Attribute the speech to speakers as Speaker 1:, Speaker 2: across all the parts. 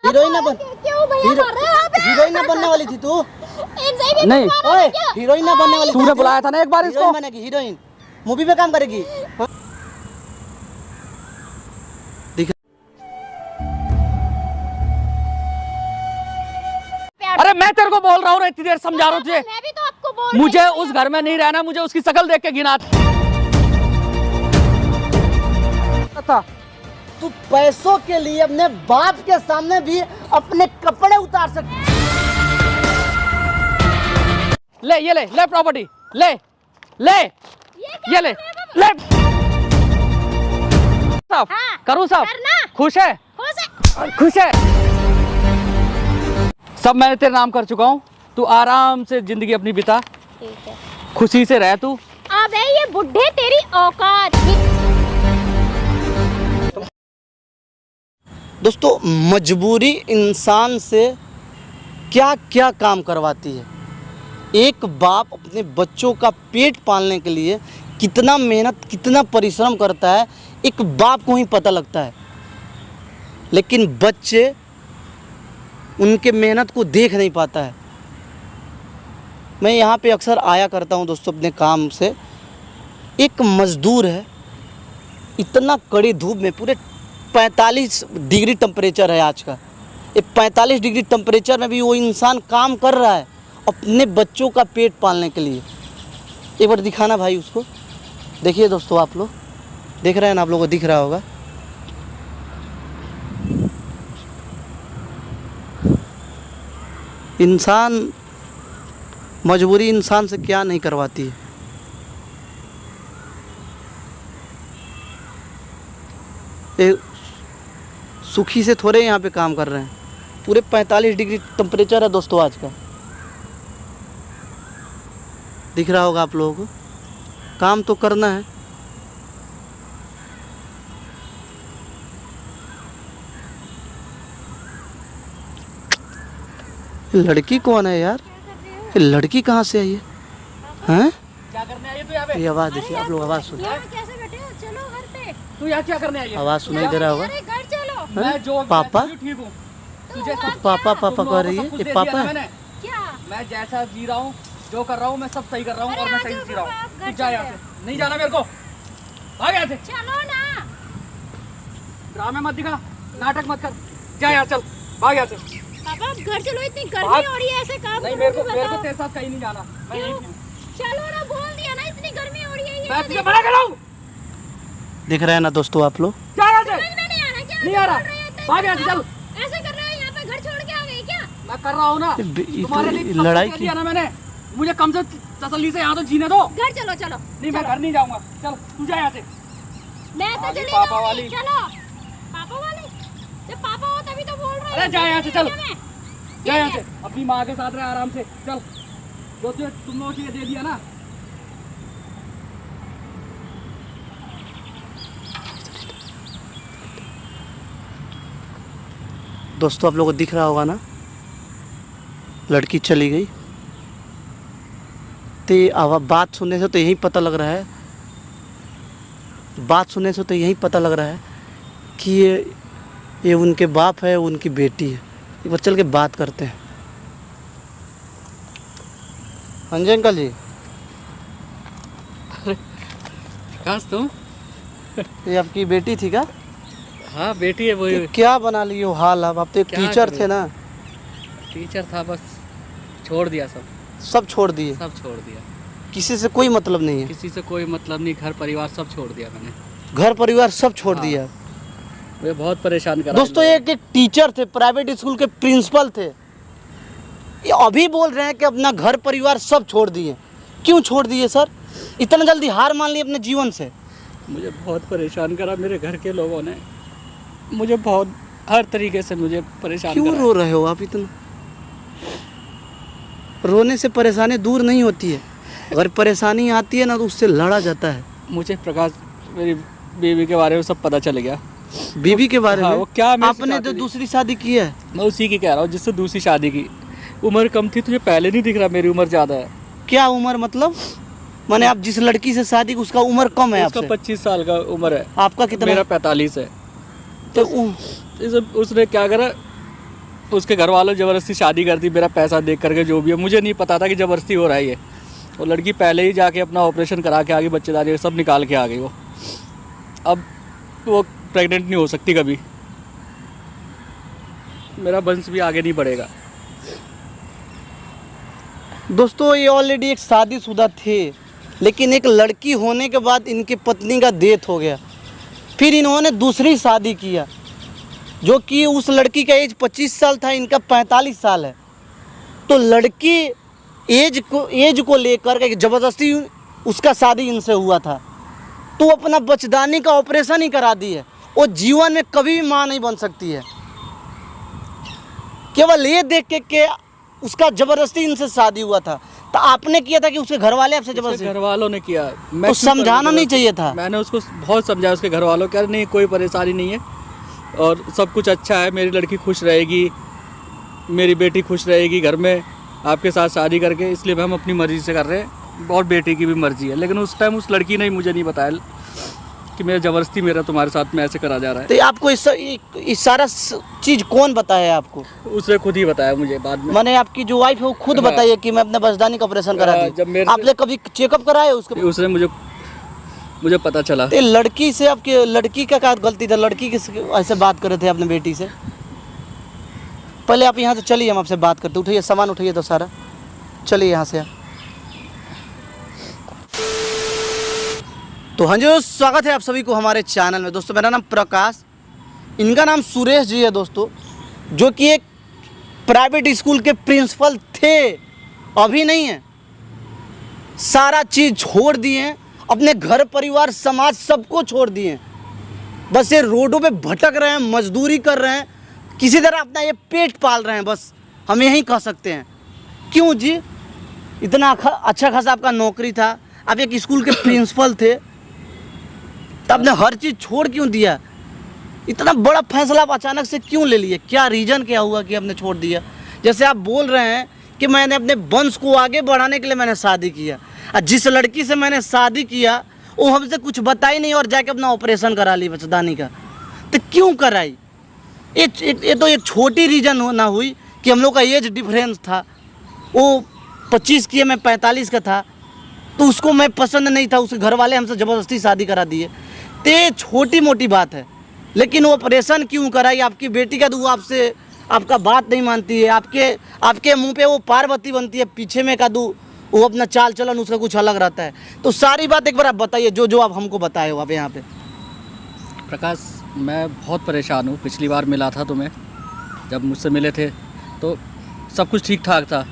Speaker 1: Heroine ना बन,
Speaker 2: क्यों भैया मार रहे हो आप?
Speaker 1: हीरोइन ना बनने वाली थी तू?
Speaker 2: इनसे भी
Speaker 3: नहीं।
Speaker 1: ओए हीरोइन ना बनने वाली थी
Speaker 3: तूने
Speaker 1: तू?
Speaker 3: बुलाया था ना एक बार इसको।
Speaker 1: हीरोइन बनेगी, हीरोइन मूवी में काम करेगी।
Speaker 3: अरे मैं तेरे को बोल रहा हूँ इतनी देर समझा रहा हूँ तुझे।
Speaker 2: मैं भी तो आपको बोल रही
Speaker 3: मुझे
Speaker 2: हूँ।
Speaker 3: उस घर में नहीं रहना, मुझे उसकी शक्ल देख के घिना
Speaker 1: था। तू पैसों के लिए अपने बाप के सामने भी अपने कपड़े उतार सकती।
Speaker 3: ले ये ले प्रॉपर्टी ले ये ले सब
Speaker 2: हाँ,
Speaker 3: करूँ सब।
Speaker 2: करना।
Speaker 3: खुश है खुश है। सब मैंने तेरे नाम कर चुका हूँ। तू आराम से जिंदगी अपनी बिता,
Speaker 2: ठीक है।
Speaker 3: खुशी से रह तू।
Speaker 2: अबे ये बुढ़े तेरी औकात।
Speaker 1: दोस्तों मजबूरी इंसान से क्या क्या काम करवाती है। एक बाप अपने बच्चों का पेट पालने के लिए कितना मेहनत कितना परिश्रम करता है एक बाप को ही पता लगता है, लेकिन बच्चे उनके मेहनत को देख नहीं पाता है। मैं यहाँ पे अक्सर आया करता हूँ दोस्तों अपने काम से। एक मज़दूर है, इतना कड़ी धूप में, पूरे 45 डिग्री टेम्परेचर है आज का। ये 45 डिग्री टेम्परेचर में भी वो इंसान काम कर रहा है अपने बच्चों का पेट पालने के लिए। एक बार दिखाना भाई उसको। देखिए दोस्तों, आप लोग देख रहे हैं ना, आप लोगों को दिख रहा होगा। इंसान मजबूरी इंसान से क्या नहीं करवाती है। ये सुखी से थोड़े यहाँ पे काम कर रहे हैं। पूरे 45 डिग्री टेम्परेचर है दोस्तों आज का। दिख रहा होगा आप लोगों को। काम तो करना है। ये लड़की कौन है यार? ये लड़की कहाँ से आई है? हैं?
Speaker 3: क्या करने आई है तू यहाँ पे?
Speaker 1: ये आवाज़ देखिए आप लोग, आवाज़ सुनो।
Speaker 2: यहाँ कैसे बैठे हो? चलो घर पे।
Speaker 3: तू यहाँ क्या करने आई है?
Speaker 1: आवाज़ सुनाई दे रहा होगा।
Speaker 2: अरे घर चलो।
Speaker 3: मैं जो
Speaker 1: पापा?
Speaker 3: मैं ठीक हूँ। तुझे सब
Speaker 1: पापा पापा
Speaker 3: तुम
Speaker 1: कह
Speaker 3: लोगों
Speaker 1: रही
Speaker 3: को
Speaker 1: है।
Speaker 3: सब कुछ
Speaker 1: ये
Speaker 3: दे
Speaker 1: पापा
Speaker 3: दिया
Speaker 1: है?
Speaker 3: ना मैंने।
Speaker 2: क्या?
Speaker 3: मैं जैसा जी रहा हूँ, जो कर रहा हूँ, मैं सब सही कर रहा हूँ और
Speaker 2: अरे
Speaker 3: मैं
Speaker 2: आ
Speaker 3: सही
Speaker 2: जाओ
Speaker 3: जी रहा
Speaker 2: पापा, आप
Speaker 3: हूँ।
Speaker 2: घर
Speaker 3: तू जा यहाँ
Speaker 2: चलो।
Speaker 3: से। नहीं जाना मेरे को। भाग यहाँ से।
Speaker 2: चलो ना।
Speaker 3: ड्रामे मत दिखा, नाटक मत कर। जा यहाँ चल, भाग यहाँ से।
Speaker 2: पापा आप घर चलो, इतनी गर्मी
Speaker 3: भाग।
Speaker 2: हो रही है, ऐसे काम
Speaker 3: नहीं
Speaker 2: करोगे
Speaker 3: मेरे को
Speaker 2: बताओ।
Speaker 3: तेरे साथ कहीं नहीं जाना। मैं यहीं
Speaker 2: क्यों?
Speaker 3: हूँ।
Speaker 2: चलो ना, बोल दिया ना, इतनी गर्मी हो रही है। ये
Speaker 3: मैं
Speaker 2: तो
Speaker 3: तुझे मना कर रहा हूँ।
Speaker 1: दिख रहा है ना दोस्तों आप लोग?
Speaker 3: जा यहाँ से।
Speaker 2: समझ में नहीं आ रहा क्या?
Speaker 3: नहीं आ रहा।
Speaker 2: बोल रहे हैं इतने
Speaker 3: भाग यहाँ से चल।
Speaker 2: ऐसे कर रहे हो, यहाँ पे घर छोड़ के आ गए क्या?
Speaker 3: मैं कर रहा हूँ ना।
Speaker 1: ये
Speaker 3: तुम्हारे लिए सब
Speaker 1: लड़ाई
Speaker 3: कुछ दे
Speaker 1: की
Speaker 3: दिया ना मैंने। मुझे कम से तसल्ली से यहाँ तो जीने दो।
Speaker 2: घर चलो चलो।
Speaker 3: नहीं मैं घर नहीं जाऊंगा। चल तू जा यहाँ से।
Speaker 2: मैं तो
Speaker 3: आगे
Speaker 2: चली
Speaker 3: पापा
Speaker 2: जाऊंगी।
Speaker 3: वाली।
Speaker 2: चलो पापा वाले, जब पापा हो तभी तो बोल रहे हो।
Speaker 3: अरे जा यहाँ से, चल।
Speaker 2: मैं।
Speaker 3: जा यहाँ से। अपनी माँ के साथ रहे आराम से। चल जो तुझे तुम लोगों को दे दिया ना।
Speaker 1: दोस्तों आप लोगों को दिख रहा होगा ना, लड़की चली गई। तो अब बात सुनने से तो यही पता लग रहा है, बात सुनने से तो यही पता लग रहा है कि ये उनके बाप है, उनकी बेटी है। एक बार चल के बात करते हैं। हाँ जी अंकल जी।
Speaker 3: कहाँ तुम?
Speaker 1: ये आपकी बेटी थी क्या?
Speaker 3: हाँ बेटी है वो।
Speaker 1: तो क्या बना लिए हो हाल? अब आप तो एक
Speaker 3: क्या
Speaker 1: टीचर
Speaker 3: करूं?
Speaker 1: थे ना।
Speaker 3: टीचर था, बस छोड़ दिया सब।
Speaker 1: सब छोड़ दिए?
Speaker 3: सब छोड़ दिया।
Speaker 1: किसी से कोई मतलब नहीं है?
Speaker 3: किसी से कोई मतलब नहीं, घर परिवार सब छोड़ दिया मैंने।
Speaker 1: घर परिवार सब छोड़
Speaker 3: हाँ।
Speaker 1: दिया?
Speaker 3: वे बहुत परेशान करा।
Speaker 1: दोस्तों एक टीचर थे, प्राइवेट स्कूल के प्रिंसिपल थे, ये अभी बोल रहे हैं कि अपना घर परिवार सब छोड़ दिए। क्यों छोड़ दिए सर? इतना जल्दी हार मान ली अपने जीवन से?
Speaker 3: मुझे बहुत परेशान करा मेरे घर के लोगों ने। मुझे बहुत हर तरीके से मुझे परेशान
Speaker 1: क्यों
Speaker 3: करा।
Speaker 1: रो रहे हो आप इतना? रोने से परेशानी दूर नहीं होती है। अगर परेशानी आती है ना तो उससे लड़ा जाता है।
Speaker 3: मुझे प्रकाश मेरी बीवी के बारे में सब पता चल गया।
Speaker 1: बीवी के बारे
Speaker 3: हाँ,
Speaker 1: में?
Speaker 3: वो क्या मेरे से
Speaker 1: आपने
Speaker 3: चाहती
Speaker 1: तो
Speaker 3: थी।
Speaker 1: दूसरी शादी की है?
Speaker 3: मैं उसी की कह रहा हूँ जिससे दूसरी शादी की। उम्र कम थी, तुझे पहले नहीं दिख रहा मेरी उम्र ज़्यादा है?
Speaker 1: क्या उम्र मतलब? माने आप जिस लड़की से शादी की उसका उम्र कम है
Speaker 3: उसका
Speaker 1: आपसे?
Speaker 3: 25 साल का उम्र है।
Speaker 1: आपका कितना?
Speaker 3: मेरा 45 है।
Speaker 1: तो
Speaker 3: उसने क्या करा, उसके घर वालों ज़बरदस्ती शादी कर दी, मेरा पैसा देख करके जो भी है। मुझे नहीं पता था कि ज़बरदस्ती हो रहा है ये। वो लड़की पहले ही जाके अपना ऑपरेशन करा के आ गई, बच्चेदारी सब निकाल के आ गई वो। अब वो प्रेग्नेंट नहीं हो सकती कभी। मेरा वंश भी आगे नहीं बढ़ेगा।
Speaker 1: दोस्तों ये ऑलरेडी एक शादीशुदा थे, लेकिन एक लड़की होने के बाद इनकी पत्नी का डेथ हो गया। फिर इन्होंने दूसरी शादी किया, जो कि उस लड़की का एज 25 साल था, इनका 45 साल है। तो लड़की एज को लेकर के ज़बरदस्ती उसका शादी इनसे हुआ था, तो अपना बच्चेदानी का ऑपरेशन ही करा दी है। वो जीवन में कभी भी माँ नहीं बन सकती है। केवल ये देख के उसका ज़बरदस्ती इनसे शादी हुआ था। तो आपने किया था कि उसके घर वाले आपसे ज़बरदस्ती?
Speaker 3: घर वालों ने किया।
Speaker 1: तो समझाना नहीं चाहिए था?
Speaker 3: मैंने उसको बहुत समझाया, उसके घर वालों को, नहीं कोई परेशानी नहीं है और सब कुछ अच्छा है, मेरी लड़की खुश रहेगी, मेरी बेटी खुश रहेगी घर में आपके साथ शादी करके, इसलिए हम अपनी मर्ज़ी से कर रहे हैं और बेटी की भी मर्ज़ी है। लेकिन उस टाइम उस लड़की ने मुझे नहीं बताया कि मेरा ज़बरदस्ती मेरा तुम्हारे साथ में ऐसे करा जा रहा है।
Speaker 1: तो आपको इस सारा चीज़ कौन बताया आपको?
Speaker 3: उसने खुद ही बताया मुझे बाद में।
Speaker 1: मैंने आपकी जो वाइफ है वो खुद बताइए कि मैं अपने बच्चेदानी का ऑपरेशन करा दी। आपने कभी चेकअप कराया उसके?
Speaker 3: उसने मुझे पता चला।
Speaker 1: तो लड़की से आपकी लड़की का क्या गलती था? लड़की किस ऐसे बात कर रहे थे अपने बेटी से? पहले आप यहाँ से चलिए, हम आपसे बात करते। उठाइए सामान, उठाइए तो सारा, चलिए यहाँ से। तो हाँ जी, स्वागत है आप सभी को हमारे चैनल में। दोस्तों मेरा नाम प्रकाश, इनका नाम सुरेश जी है दोस्तों, जो कि एक प्राइवेट स्कूल के प्रिंसिपल थे, अभी नहीं है। सारा चीज़ छोड़ दिए हैं, अपने घर परिवार समाज सबको छोड़ दिए हैं। बस ये रोडों पे भटक रहे हैं, मजदूरी कर रहे हैं, किसी तरह अपना ये पेट पाल रहे हैं, बस हम यही कह सकते हैं। क्यों जी? इतना अच्छा खासा आपका नौकरी था, आप एक स्कूल के प्रिंसिपल थे, तो आपने हर चीज़ छोड़ क्यों दिया? इतना बड़ा फैसला आप अचानक से क्यों ले लिए? क्या रीज़न क्या हुआ कि आपने छोड़ दिया? जैसे आप बोल रहे हैं कि मैंने अपने वंश को आगे बढ़ाने के लिए मैंने शादी किया, और जिस लड़की से मैंने शादी किया वो हमसे कुछ बताई नहीं और जाके अपना ऑपरेशन करा ली बच्चेदानी का। तो क्यों कराई? ये तो एक छोटी रीज़न ना हुई कि हम लोग का एज डिफरेंस था, वो 25 की है, मैं 45 का था, तो उसको मैं पसंद नहीं था, उसके घर वाले हमसे ज़बरदस्ती शादी करा दिए। तो ये छोटी मोटी बात है, लेकिन वो ऑपरेशन क्यों कराई? आपकी बेटी का तो वो आपसे आपका बात नहीं मानती है, आपके मुंह पे वो पार्वती बनती है, पीछे में का दो वो अपना चाल चलन उसका कुछ अलग रहता है। तो सारी बात एक बार आप बताइए, जो आप हमको बताए हो आप यहाँ पे।
Speaker 3: प्रकाश, मैं बहुत परेशान हूँ। पिछली बार मिला था तुम्हें, जब मुझसे मिले थे तो सब कुछ ठीक ठाक था,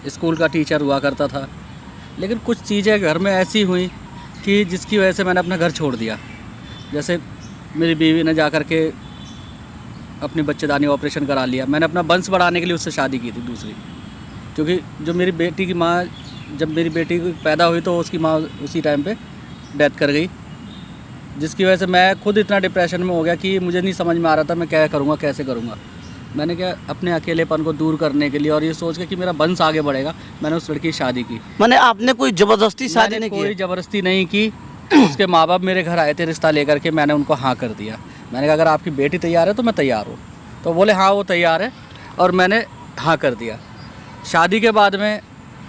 Speaker 3: स्कूल का टीचर हुआ करता था, लेकिन कुछ चीज़ें घर में ऐसी हुई कि जिसकी वजह से मैंने अपना घर छोड़ दिया। जैसे मेरी बीवी ने जा कर के अपनी बच्चेदानी ऑपरेशन करा लिया। मैंने अपना वंश बढ़ाने के लिए उससे शादी की थी दूसरी, क्योंकि जो मेरी बेटी की माँ, जब मेरी बेटी पैदा हुई तो उसकी माँ उसी टाइम पे डेथ कर गई, जिसकी वजह से मैं खुद इतना डिप्रेशन में हो गया कि मुझे नहीं समझ में आ रहा था मैं क्या करूँगा, कैसे करूँगा। मैंने क्या अपने अकेलेपन को दूर करने के लिए और ये सोच के कि मेरा वंश आगे बढ़ेगा, मैंने उस लड़की की शादी की।
Speaker 1: मैंने आपने कोई ज़बरदस्ती शादी नहीं की?
Speaker 3: कोई ज़बरदस्ती नहीं की। उसके माँ बाप मेरे घर आए थे रिश्ता लेकर के, मैंने उनको हाँ कर दिया। मैंने कहा अगर आपकी बेटी तैयार है तो मैं तैयार हूँ, तो बोले हाँ वो तैयार है, और मैंने हाँ कर दिया। शादी के बाद में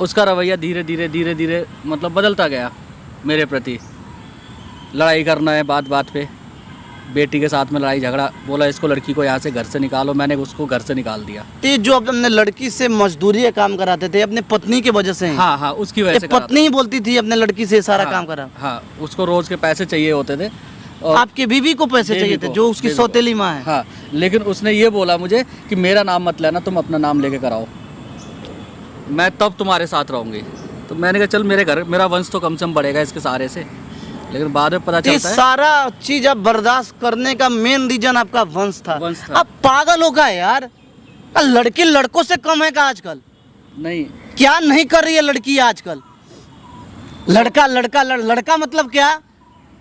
Speaker 3: उसका रवैया धीरे धीरे मतलब बदलता गया मेरे प्रति। लड़ाई करना है बात बात पे, बेटी के साथ में लड़ाई झगड़ा, बोला इसको लड़की को यहाँ से घर से निकालो, मैंने उसको घर से निकाल दिया।
Speaker 1: तो जो अपने लड़की से मजदूरी का काम कराते थे अपने पत्नी की वजह से?
Speaker 3: हाँ, उसकी वजह से।
Speaker 1: पत्नी ही बोलती थी अपने लड़की से सारा काम करा?
Speaker 3: हाँ, उसको रोज़ के पैसे चाहिए होते थे। और
Speaker 1: आपकी बीवी को पैसे चाहिए थे, जो उसकी सौतेली माँ है?
Speaker 3: हाँ, लेकिन उसने ये बोला मुझे कि मेरा नाम मत लेना, तुम अपना नाम लेके कराओ, मैं तब तुम्हारे साथ रहूँगी। तो मैंने कहा चल मेरा वंश तो कम से कम बढ़ेगा इसके सहारे से। लेकिन बाद में पता चलता है
Speaker 1: सारा चीज आप बर्दाश्त करने का मेन रीजन आपका वंश था। अब पागल हो गया यार, लड़की लड़कों से कम है का आजकल?
Speaker 3: नहीं,
Speaker 1: क्या नहीं कर रही है लड़की आजकल? लड़का मतलब क्या?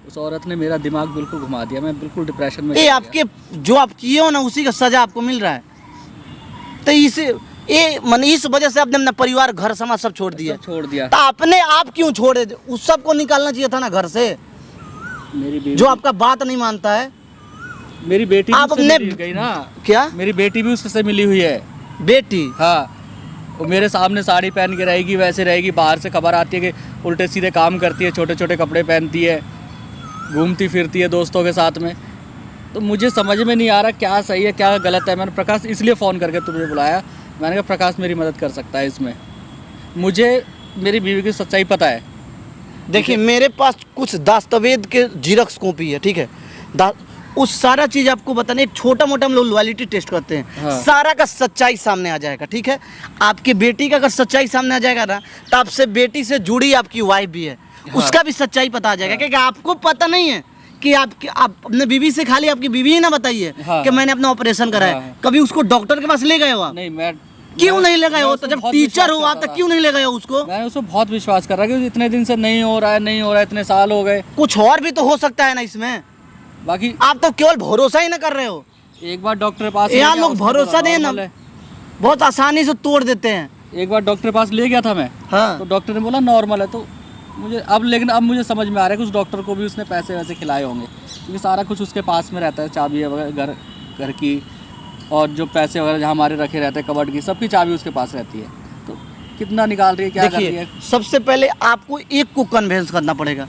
Speaker 3: उस औरत ने मेरा दिमाग बिल्कुल घुमा दिया, मैं बिल्कुल डिप्रेशन में।
Speaker 1: ये आपके जो आप किए हो ना उसी का सजा आपको मिल रहा है। तो इस वजह से आपने अपना परिवार घर समाज सब छोड़ दिया। तो आपने आप क्यों छोड़े? उस सबको निकालना चाहिए था ना घर से,
Speaker 3: मेरी बीवी
Speaker 1: जो आपका बात नहीं मानता है।
Speaker 3: मेरी बेटी भी
Speaker 1: आप
Speaker 3: उससे
Speaker 1: अपने-
Speaker 3: मिली गई ना।
Speaker 1: क्या
Speaker 3: मेरी बेटी भी उससे मिली हुई है।
Speaker 1: बेटी?
Speaker 3: हाँ, वो मेरे सामने साड़ी पहन के रहेगी, वैसे रहेगी। बाहर से खबर आती है कि उल्टे सीधे काम करती है, छोटे छोटे कपड़े पहनती है, घूमती फिरती है दोस्तों के साथ में। तो मुझे समझ में नहीं आ रहा क्या सही है क्या गलत है। मैंने प्रकाश इसलिए फ़ोन करके तुझे बुलाया, मैंने कहा प्रकाश मेरी मदद कर सकता है इसमें, मुझे मेरी बीवी की सच्चाई पता है।
Speaker 1: देखिए मेरे पास कुछ दस्तावेज के जीरोक्स कॉपी है, ठीक है। उस सारा चीज़ आपको बताने, एक छोटा मोटा हम लोग लॉयल्टी टेस्ट करते हैं।
Speaker 3: हाँ।
Speaker 1: सारा का सच्चाई सामने आ जाएगा, ठीक है। आपकी बेटी का अगर सच्चाई सामने आ जाएगा ना, तो आपसे बेटी से जुड़ी आपकी वाइफ भी है,
Speaker 3: हाँ।
Speaker 1: उसका भी सच्चाई पता आ जाएगा।
Speaker 3: हाँ।
Speaker 1: क्योंकि आपको पता नहीं है कि आप अपने बीवी से खाली आपकी बीवी ही ना बताइए
Speaker 3: हाँ।
Speaker 1: कि मैंने अपना ऑपरेशन कराया।
Speaker 3: हाँ।
Speaker 1: कभी उसको डॉक्टर के पास ले गए हो आप?
Speaker 3: नहीं, मैं
Speaker 1: क्यों नहीं ले गए हो?
Speaker 3: मैं
Speaker 1: तो
Speaker 3: उसको
Speaker 1: जब
Speaker 3: बहुत
Speaker 1: टीचर
Speaker 3: विश्वास
Speaker 1: हो आप,
Speaker 3: करता
Speaker 1: तो
Speaker 3: था।
Speaker 1: क्यों नहीं ले गए हो उसको?
Speaker 3: मैंने उसको बहुत विश्वास कर रहा कि इतने दिन से नहीं हो रहा है, नहीं हो रहा है, इतने साल हो गए।
Speaker 1: कुछ और भी तो हो सकता है ना इसमें।
Speaker 3: बाकी
Speaker 1: आप तो केवल भरोसा ही ना कर रहे हो।
Speaker 3: एक बार डॉक्टर के पास
Speaker 1: यहाँ
Speaker 3: ले गया,
Speaker 1: लोग
Speaker 3: उसने
Speaker 1: भरोसा
Speaker 3: बोला
Speaker 1: दें ना,
Speaker 3: नॉर्मल है।
Speaker 1: बहुत आसानी से तोड़ देते हैं।
Speaker 3: एक बार डॉक्टर के पास ले गया था मैं,
Speaker 1: हाँ।
Speaker 3: तो डॉक्टर ने बोला नॉर्मल है। तो मुझे अब मुझे समझ में आ रहा है कि उस डॉक्टर को भी उसने पैसे वैसे खिलाए होंगे, क्योंकि सारा कुछ उसके पास में रहता है, चाबी वगैरह घर की, और जो पैसे वगैरह जहाँ हमारे रखे रहते हैं कबर्ड की, सबकी चाबी उसके पास रहती है। तो कितना निकाल रही है, क्या कर रही
Speaker 1: देखिए
Speaker 3: है।
Speaker 1: सबसे पहले आपको एक को कन्विंस करना पड़ेगा।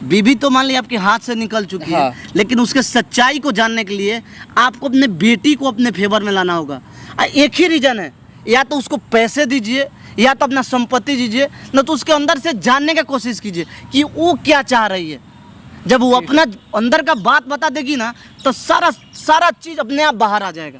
Speaker 1: बीबी तो मान ली आपके हाथ से निकल चुकी
Speaker 3: हाँ।
Speaker 1: है, लेकिन उसके सच्चाई को जानने के लिए आपको अपने बेटी को अपने फेवर में लाना होगा। एक ही रीजन है, या तो उसको पैसे दीजिए, या तो अपना संपत्ति दीजिए, न तो उसके अंदर से जानने की कोशिश कीजिए कि वो क्या चाह रही है। जब वो अपना अंदर का बात बता देगी ना, तो सारा चीज़ अपने आप बाहर आ जाएगा।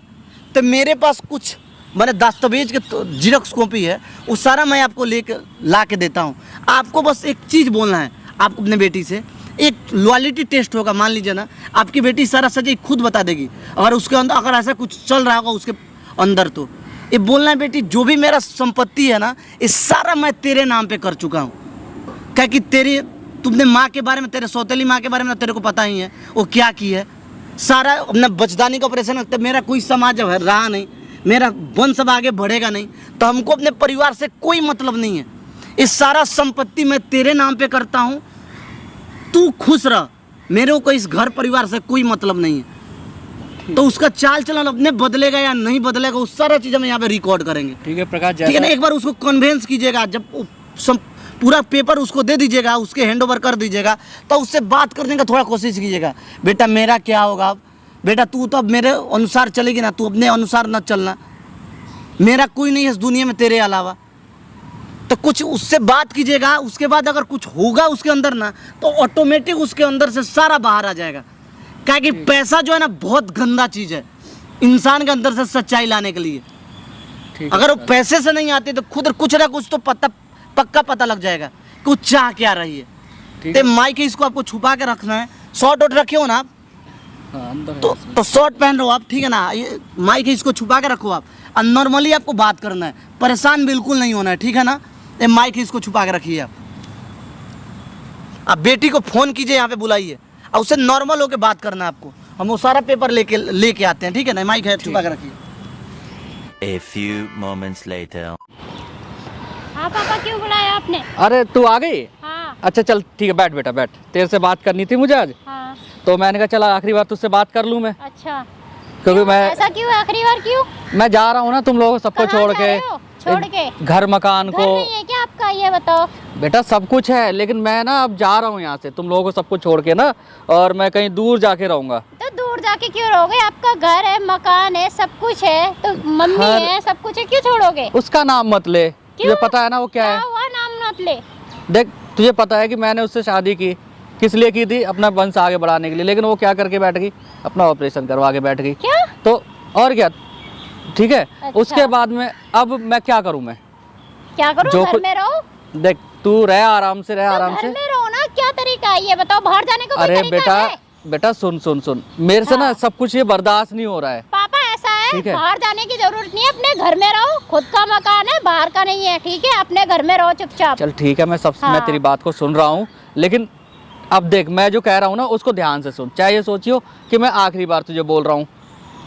Speaker 1: तो मेरे पास कुछ मैंने दस्तावेज के जीरोक्स कॉपी है, वो सारा मैं आपको लेके ला के देता हूँ। आपको बस एक चीज़ बोलना है, आपको अपने बेटी से एक लॉयल्टी टेस्ट होगा। मान लीजिए ना, आपकी बेटी सारा सच्चाई खुद बता देगी। अगर उसके अंदर अगर ऐसा कुछ चल रहा होगा उसके अंदर, तो ये बोलना है बेटी जो भी मेरा संपत्ति है ना, ये सारा मैं तेरे नाम पे कर चुका हूँ। क्या कि तुमने माँ के बारे में, तेरे सौतेली माँ के बारे में तेरे को पता ही है वो क्या की है। सारा अपना बचदानी का ऑपरेशन करते, मेरा कोई समाज रहा नहीं, मेरा वंश अब आगे बढ़ेगा नहीं, तो हमको अपने परिवार से कोई मतलब नहीं है। इस सारा संपत्ति मैं तेरे नाम पे करता हूँ, तू खुश रह, मेरे को इस घर परिवार से कोई मतलब नहीं है। तो उसका चाल चलन अपने बदलेगा या नहीं बदलेगा, उस सारा चीज़ हम यहाँ पे रिकॉर्ड करेंगे।
Speaker 3: ठीक है प्रकाश,
Speaker 1: ठीक है ना। एक बार उसको कन्वेंस कीजिएगा, जब पूरा पेपर उसको दे दीजिएगा, उसके हैंडओवर कर दीजिएगा, तो उससे बात करने का थोड़ा कोशिश कीजिएगा। बेटा मेरा क्या होगा अब, बेटा तू तो अब मेरे अनुसार चलेगी ना, तू अपने अनुसार न चलना, मेरा कोई नहीं है इस दुनिया में तेरे अलावा। तो कुछ उससे बात कीजिएगा। उसके बाद अगर कुछ होगा उसके अंदर ना, तो ऑटोमेटिक उसके अंदर से सारा बाहर आ जाएगा। क्या कि पैसा जो है ना बहुत गंदा चीज़ है इंसान के अंदर से सच्चाई लाने के लिए।
Speaker 3: ठीक है
Speaker 1: अगर वो
Speaker 3: प्रकाश।
Speaker 1: पैसे से नहीं आते तो खुद कुछ ना कुछ तो पक्का पता लग जाएगा कि वो चाह क्या रही है।
Speaker 3: ठीक
Speaker 1: ते
Speaker 3: है।
Speaker 1: माइक इसको आपको छुपा के रखना है। शॉर्ट वॉट रखे हो ना आप,
Speaker 3: हाँ, अंदर है
Speaker 1: तो
Speaker 3: इसमें।
Speaker 1: तो शॉर्ट पहन रहो आप, ठीक है ना। ये माइक इसको छुपा के रखो आप, और नॉर्मली आपको बात करना है, परेशान बिल्कुल नहीं होना है, ठीक है ना। ये माइक इसको छुपा के रखिए आप बेटी को फ़ोन कीजिए, यहाँ पे बुलाइए, और उससे नॉर्मल होकर बात करना है आपको। हम वो सारा पेपर लेके आते हैं, ठीक है ना। माइक है, छुपा के रखिए।
Speaker 4: A few moments later.
Speaker 2: हाँ पापा, क्यों बुलाया आपने?
Speaker 3: अरे तू आ गई?
Speaker 2: हाँ
Speaker 3: अच्छा चल ठीक है, बैठ बेटा बैठ। तेरे से बात करनी थी मुझे आज,
Speaker 2: हाँ।
Speaker 3: तो मैंने कहा चला आखिरी बार तुझसे बात कर लूँ मैं,
Speaker 2: अच्छा,
Speaker 3: क्योंकि मैं
Speaker 2: ऐसा क्यों? आखिरी बार क्यों?
Speaker 3: मैं जा रहा हूँ ना तुम लोगों सबको
Speaker 2: कहाँ
Speaker 3: छोड़
Speaker 2: जा
Speaker 3: के,
Speaker 2: रहे हो? छोड़ के?
Speaker 3: घर मकान
Speaker 2: घर
Speaker 3: को।
Speaker 2: नहीं है क्या आपका, ये बताओ।
Speaker 3: बेटा सब कुछ है, लेकिन मैं ना अब जा रहा हूँ यहाँ से तुम लोगों को सबको छोड़ के ना, और मैं कहीं दूर जाके रहूँगा।
Speaker 2: तो दूर जाके क्यों रहोगे? आपका घर है, मकान है, सब कुछ है, तो मम्मी है, सब कुछ है, क्यों छोड़ोगे?
Speaker 3: उसका नाम मत ले, तुझे पता है ना वो क्या है।
Speaker 2: हुआ? नाम मत ले।
Speaker 3: देख तुझे पता है कि मैंने उससे शादी की किस लिए की थी, अपना वंश आगे बढ़ाने के लिए, लेकिन वो क्या करके बैठ गई, अपना ऑपरेशन करवा के बैठ गई।
Speaker 2: क्या?
Speaker 3: तो और क्या, ठीक है।
Speaker 2: अच्छा।
Speaker 3: उसके बाद में अब मैं क्या करूँ, मैं
Speaker 2: क्या करूँ?
Speaker 3: जो
Speaker 2: घर
Speaker 3: कुछ-
Speaker 2: में रहो।
Speaker 3: देख तू रह आराम से, रह आराम
Speaker 2: घर
Speaker 3: से।
Speaker 2: में रहो ना, क्या तरीका है ये बताओ? बाहर जाने का कोई
Speaker 3: अरे
Speaker 2: तरीका
Speaker 3: बेटा
Speaker 2: है?
Speaker 3: बेटा सुन सुन सुन, मेरे से ना
Speaker 2: हाँ।
Speaker 3: सब कुछ ये बर्दाश्त नहीं हो रहा है।
Speaker 2: पापा ऐसा है,
Speaker 3: ठीक है।
Speaker 2: बाहर जाने की जरूरत नहीं है, अपने घर में रहो। खुद का मकान है, बाहर का नहीं है, ठीक है? अपने घर में रहो चुपचाप।
Speaker 3: चल ठीक है, मैं
Speaker 2: हाँ।
Speaker 3: मैं तेरी बात को सुन रहा हूँ, लेकिन अब देख मैं जो कह रहा हूँ ना उसको ध्यान से सुन। चाहे ये सोचियो कि मैं आखिरी बार तुझे बोल रहा हूँ,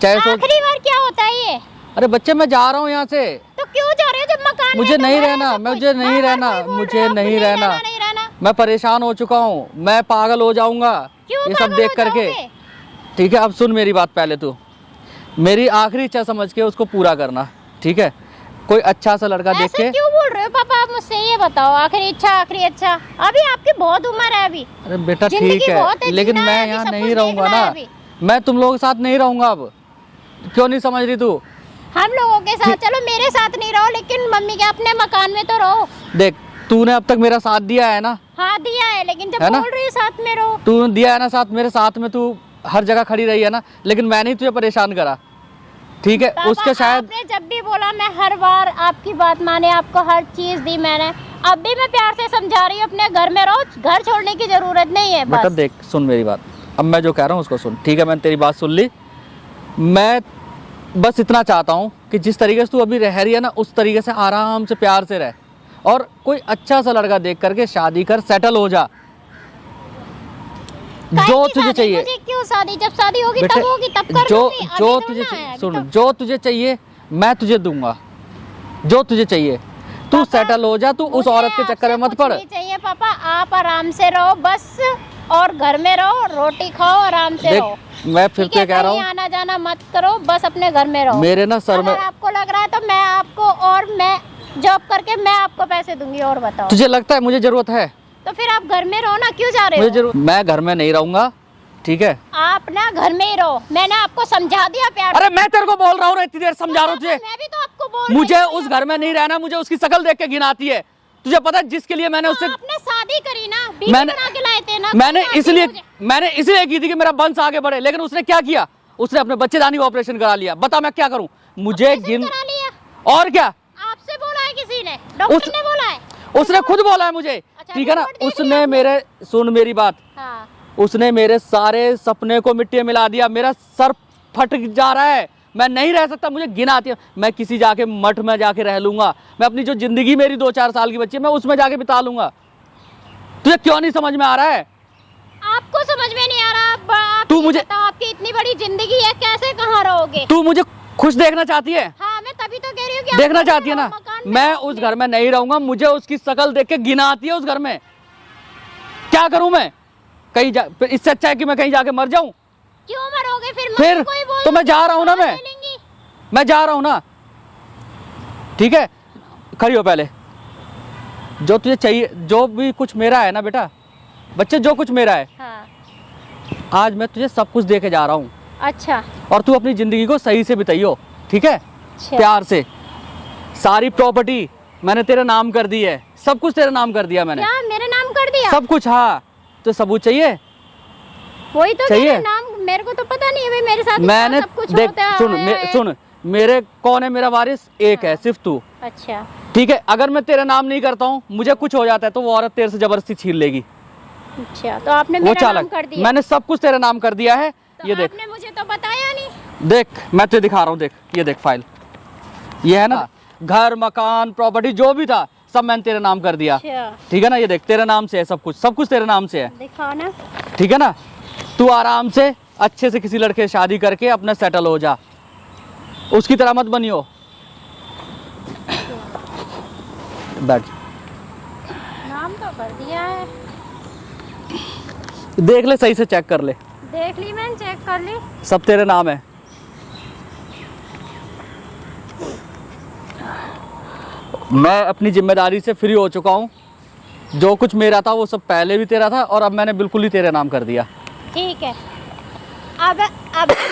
Speaker 3: चाहे सोच।
Speaker 2: आखिरी बार क्या होता है ये?
Speaker 3: अरे बच्चे मैं जा रहा हूँ यहाँ से,
Speaker 2: तो क्यों जा रहे हो जब मकान
Speaker 3: मुझे
Speaker 2: है तो
Speaker 3: नहीं
Speaker 2: घर है
Speaker 3: रहना,
Speaker 2: सब
Speaker 3: मुझे
Speaker 2: कुछ?
Speaker 3: नहीं
Speaker 2: बार-बार
Speaker 3: रहना,
Speaker 2: वही बोल
Speaker 3: मुझे
Speaker 2: रहे हो,
Speaker 3: नहीं रहना।
Speaker 2: नहीं रहना।
Speaker 3: मैं परेशान हो चुका हूँ, मैं पागल हो जाऊंगा
Speaker 2: क्यों
Speaker 3: ये सब
Speaker 2: पागल
Speaker 3: देख
Speaker 2: हो
Speaker 3: करके।
Speaker 2: जाओगे?
Speaker 3: ठीक है, अब सुन मेरी बात पहले तू। मेरी आखिरी इच्छा समझ के उसको पूरा करना, ठीक है? कोई अच्छा सा लड़का देख
Speaker 2: ऐसे
Speaker 3: के।
Speaker 2: क्यों बोल रहे हो पापा? आप मुझसे ये बताओ, आखिरी इच्छा, आखिरी इच्छा। अभी आपकी बहुत उम्र है अभी।
Speaker 3: अरे बेटा
Speaker 2: जिंदगी
Speaker 3: ठीक
Speaker 2: बहुत
Speaker 3: है, लेकिन
Speaker 2: जीना
Speaker 3: मैं
Speaker 2: है, अभी
Speaker 3: यहाँ
Speaker 2: सब
Speaker 3: नहीं
Speaker 2: कुछ
Speaker 3: रहूंगा
Speaker 2: देखना है
Speaker 3: ना,
Speaker 2: अभी।
Speaker 3: मैं तुम लोगों के साथ नहीं रहूंगा अब। क्यों नहीं समझ रही तू?
Speaker 2: हम लोगों के साथ, चलो मेरे साथ नहीं रहो, लेकिन मम्मी के अपने मकान में तो रहो।
Speaker 3: देख, तूने अब तक मेरा साथ दिया है ना,
Speaker 2: हाँ दिया है, लेकिन जब
Speaker 3: है ना?
Speaker 2: बोल रही हो साथ में रहो।
Speaker 3: तू दिया है ना साथ, मेरे साथ में तू हर जगह खड़ी रही है ना, लेकिन मैंने ही तुझे परेशान करा, ठीक है?
Speaker 2: पापा,
Speaker 3: उसके शायद
Speaker 2: आपने जब भी बोला मैं हर बार आपकी बात माने, आपको हर चीज दी मैंने। अब भी मैं प्यार से समझा रही हूँ, अपने घर में रहो, घर छोड़ने की जरूरत नहीं है।
Speaker 3: बेटा
Speaker 2: बस
Speaker 3: देख, सुन मेरी बात, अब मैं जो कह रहा हूँ उसको सुन, ठीक है? मैंने तेरी बात सुन ली। मैं बस इतना चाहता हूँ कि जिस तरीके से तू अभी रह रही है ना, उस तरीके से आराम से प्यार से रह, और कोई अच्छा सा लड़का देख करके शादी कर, सेटल हो जा, जो
Speaker 2: काहे की
Speaker 3: तुझे
Speaker 2: शादी?
Speaker 3: चाहिए।
Speaker 2: मुझे क्यों शादी? जब शादी होगी
Speaker 3: बेटे,
Speaker 2: तब होगी, तब कर
Speaker 3: जो
Speaker 2: लूंगी। अभी
Speaker 3: जो
Speaker 2: तो
Speaker 3: तुझे
Speaker 2: ना है, अभी
Speaker 3: सुन,
Speaker 2: तो।
Speaker 3: जो तुझे चाहिए मैं तुझे दूंगा, जो तुझे चाहिए। तू
Speaker 2: पापा,
Speaker 3: सेटल हो जा, तू उस
Speaker 2: मुझे
Speaker 3: औरत के चक्कर में
Speaker 2: आपसे
Speaker 3: मत
Speaker 2: कुछ
Speaker 3: पड़।
Speaker 2: नहीं चाहिए पापा, आप आराम से रहो बस, और घर में रहो, रोटी खाओ, आराम से रहो।
Speaker 3: देख, मैं फिर
Speaker 2: ठीक है,
Speaker 3: से कह रहा
Speaker 2: कहीं
Speaker 3: हूँ,
Speaker 2: आना जाना मत करो, बस अपने घर में रहो।
Speaker 3: मेरे ना सर में,
Speaker 2: अगर आपको लग रहा है तो मैं आपको, और मैं जॉब करके मैं आपको पैसे दूंगी। और बताओ,
Speaker 3: तुझे लगता है मुझे जरूरत है?
Speaker 2: तो फिर आप घर में रहो ना, क्यों जा रहे
Speaker 3: मुझे
Speaker 2: हो?
Speaker 3: जरूर, मैं घर में नहीं रहूंगा, ठीक है?
Speaker 2: आप ना घर में ही रहो, मैंने आपको समझा दिया प्यार से।
Speaker 3: अरे मैं तेरे को बोल रहा हूँ ना, इतनी देर समझा रहा हूँ तुझे।
Speaker 2: मैं भी तो आपको बोल रही
Speaker 3: मुझे
Speaker 2: हूँ।
Speaker 3: उस घर में नहीं रहना, मुझे उसकी शक्ल देख के घिन आती है। तुझे पता है जिसके लिए मैंने उससे,
Speaker 2: आपने शादी करी ना, बीवी
Speaker 3: मैंने
Speaker 2: बना के लाए थे ना,
Speaker 3: मैंने
Speaker 2: कोई बात
Speaker 3: इसलिए
Speaker 2: नहीं मुझे।
Speaker 3: मैंने इसलिए की थी कि मेरा वंश आगे बढ़े, लेकिन उसने क्या किया? उसने अपने बच्चेदानी का ऑपरेशन करा लिया। बता मैं क्या करूं? मुझे
Speaker 2: ऑपरेशन
Speaker 3: गिन,
Speaker 2: करा लिया?
Speaker 3: और क्या?
Speaker 2: आपसे बोला है किसी ने? डॉक्टर ने बोला है?
Speaker 3: उसने खुद बोला है मुझे,
Speaker 2: अच्छा,
Speaker 3: ठीक है ना?
Speaker 2: रिपोर्ट देख
Speaker 3: उसने
Speaker 2: लिया
Speaker 3: मेरे, सुन मेरी बात,
Speaker 2: हाँ।
Speaker 3: उसने मेरे सारे सपने को मिट्टी में मिला दिया। मेरा सर फट जा रहा है, मैं नहीं रह सकता, मुझे घिन आती है। मैं किसी जाके मठ में जाके रह लूंगा, मैं अपनी जो जिंदगी मेरी 2-4 साल की बच्ची है, मैं उसमें जाके बिता लूंगा। तुझे क्यों नहीं समझ में आ रहा है?
Speaker 2: आपको समझ में नहीं आ रहा? आप
Speaker 3: तू
Speaker 2: ये
Speaker 3: मुझे-
Speaker 2: बताओ, आपकी इतनी बड़ी जिंदगी है, कैसे कहाँ रहोगे?
Speaker 3: तू मुझे खुश देखना चाहती है,
Speaker 2: हाँ, मैं तभी तो कह रही हूँ कि आप
Speaker 3: देखना
Speaker 2: घर में
Speaker 3: चाहती है
Speaker 2: रहो,
Speaker 3: ना?
Speaker 2: मकान में
Speaker 3: मैं
Speaker 2: रहो
Speaker 3: उस
Speaker 2: अपने।
Speaker 3: घर में नहीं रहूंगा, मुझे उसकी शक्ल देख के घिन आती है उस घर में। क्या करूं मैं? कहीं जा, फिर इससे अच्छा है कि मैं कहीं जाके मर जाऊं।
Speaker 2: क्यों मरोगे फिर?
Speaker 3: फिर
Speaker 2: मम्मी को ही बोल
Speaker 3: तो मैं
Speaker 2: दो,
Speaker 3: जा रहा हूं ना,
Speaker 2: कहाँ
Speaker 3: मैं
Speaker 2: ले लेंगी?
Speaker 3: मैं जा रहा हूं ना, ठीक है? खड़ी हो पहले। जो तुझे चाहिए, जो भी कुछ मेरा है ना बेटा, बच्चे, जो कुछ मेरा है,
Speaker 2: हाँ।
Speaker 3: आज मैं तुझे सब कुछ दे के जा रहा हूँ,
Speaker 2: अच्छा
Speaker 3: और तू अपनी जिंदगी को सही से बिताइयो, ठीक है?
Speaker 2: अच्छा।
Speaker 3: प्यार से। सारी प्रॉपर्टी मैंने तेरे नाम कर दी है, सब कुछ तेरे नाम कर दिया मैंने,
Speaker 2: क्या मेरे नाम कर दिया?
Speaker 3: सब कुछ। हाँ, तो सबूत चाहिए?
Speaker 2: वही तो
Speaker 3: चाहिए?
Speaker 2: मेरे नाम, मेरे को तो पता नहीं है भाई, मेरे साथ
Speaker 3: मैंने
Speaker 2: इतना सब कुछ
Speaker 3: देख,
Speaker 2: होता है।
Speaker 3: सुन मेरे कौन है मेरा वारिस? एक है, सिर्फ तू,
Speaker 2: अच्छा
Speaker 3: ठीक है? अगर मैं तेरा नाम नहीं करता हूँ, मुझे कुछ हो जाता है, तो वो औरत तेरे से जबरदस्ती छीन लेगी।
Speaker 2: अच्छा, तो आपने
Speaker 3: वो
Speaker 2: मेरा नाम
Speaker 3: चालक,
Speaker 2: कर दिया?
Speaker 3: मैंने सब कुछ तेरे नाम कर दिया है।
Speaker 2: तो
Speaker 3: ये देख,
Speaker 2: आपने मुझे तो बताया नहीं।
Speaker 3: देख मैं तुझे दिखा रहा हूँ, देख ये देख फाइल, ये है ना, घर मकान प्रॉपर्टी जो भी था सब मैंने तेरे नाम कर दिया,
Speaker 2: अच्छा
Speaker 3: ठीक है ना? ये देख तेरे नाम से है सब कुछ, सब कुछ तेरे नाम से है,
Speaker 2: दिखाओ ना।
Speaker 3: ठीक है ना? तू आराम से अच्छे से किसी लड़के से शादी करके अपना सेटल हो जा, उसकी तरह मत बनियो। बैठ,
Speaker 2: नाम तो कर दिया है,
Speaker 3: देख ले, सही से चेक कर ले,
Speaker 2: देख ली मैंने, चेक कर ली।
Speaker 3: सब तेरे नाम है। मैं अपनी जिम्मेदारी से फ्री हो चुका हूँ, जो कुछ मेरा था वो सब पहले भी तेरा था, और अब मैंने बिल्कुल ही तेरे नाम कर दिया।
Speaker 2: ठीक है, अब